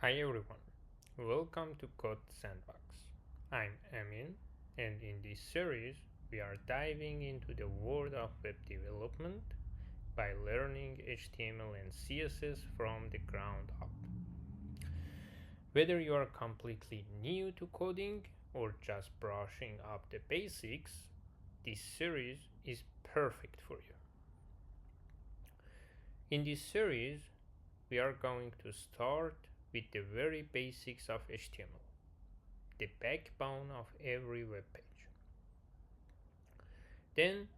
Hi everyone, welcome to Code Sandbox. I'm Amin, and in this series, we are diving into the world of web development by learning HTML and CSS from the ground up. Whether you are completely new to coding or just brushing up the basics, this series is perfect for you. In this series, we are going to start with the very basics of HTML, the backbone of every web page. Then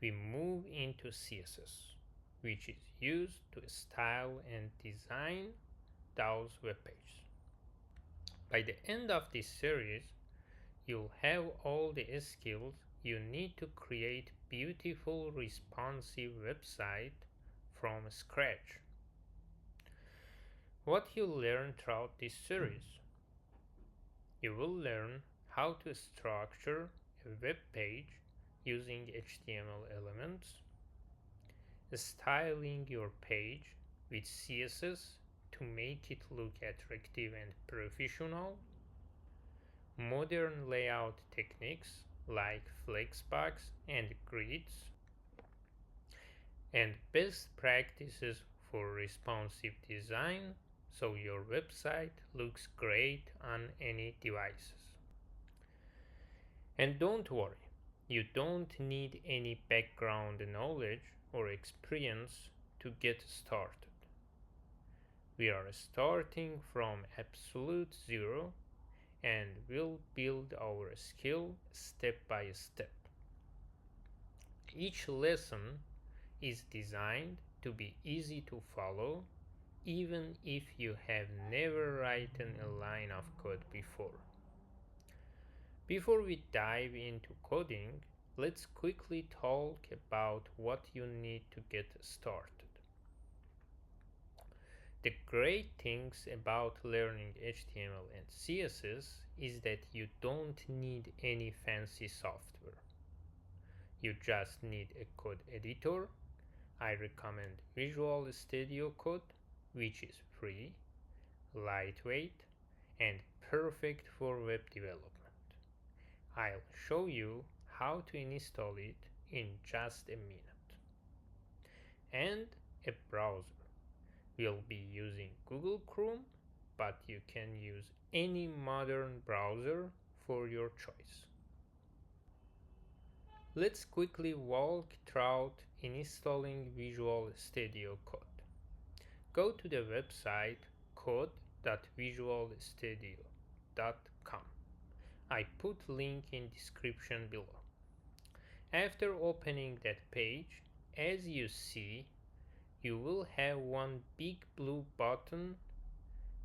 we move into CSS, which is used to style and design those web pages. By the end of this series, you'll have all the skills you need to create beautiful responsive website from scratch. What you'll learn throughout this series: you will learn how to structure a web page using HTML elements, styling your page with CSS to make it look attractive and professional, modern layout techniques like flexbox and grids, and best practices for responsive design so your website looks great on any devices. And don't worry, you don't need any background knowledge or experience to get started. We are starting from absolute zero and we'll build our skill step by step. Each lesson is designed to be easy to follow, even if you have never written a line of code before. Before we dive into coding, let's quickly talk about what you need to get started. The great things about learning HTML and CSS is that you don't need any fancy software. You just need a code editor. I recommend Visual Studio Code, which is free, lightweight, and perfect for web development. I'll show you how to install it in just a minute. And a browser. We'll be using Google Chrome, but you can use any modern browser for your choice. Let's quickly walk through installing Visual Studio Code. Go to the website code.visualstudio.com. I put link in description below. After opening that page, as you see, you will have one big blue button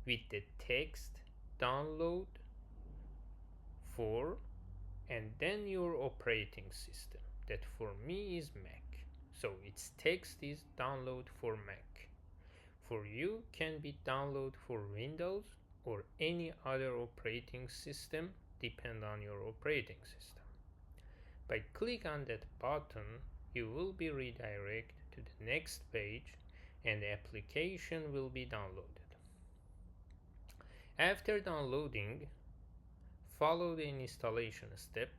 with the text download for and then your operating system. That for me is Mac. So its text is download for Mac. For you can be download for Windows or any other operating system depend on your operating system. By click on that button, you will be redirected to the next page and the application will be downloaded. After downloading, follow the installation step,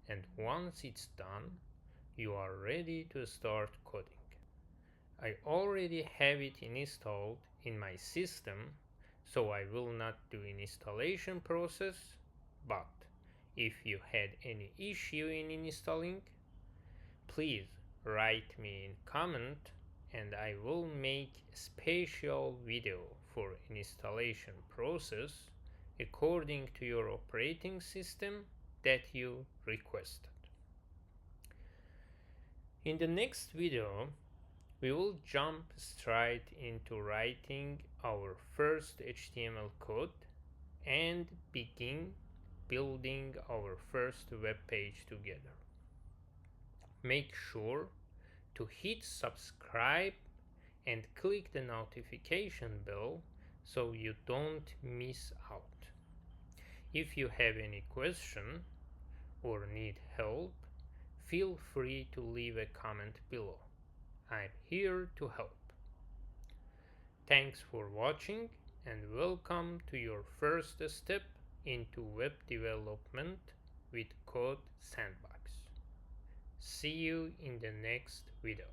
and once it's done, you are ready to start coding. I already have it installed in my system, so I will not do an installation process, but if you had any issue in installing, please write me in comment and I will make a special video for installation process according to your operating system that you requested. In the next video, we will jump straight into writing our first HTML code and begin building our first web page together. Make sure to hit subscribe and click the notification bell so you don't miss out. If you have any question or need help, feel free to leave a comment below. I'm here to help. Thanks for watching and welcome to your first step into web development with Code Sandbox. See you in the next video.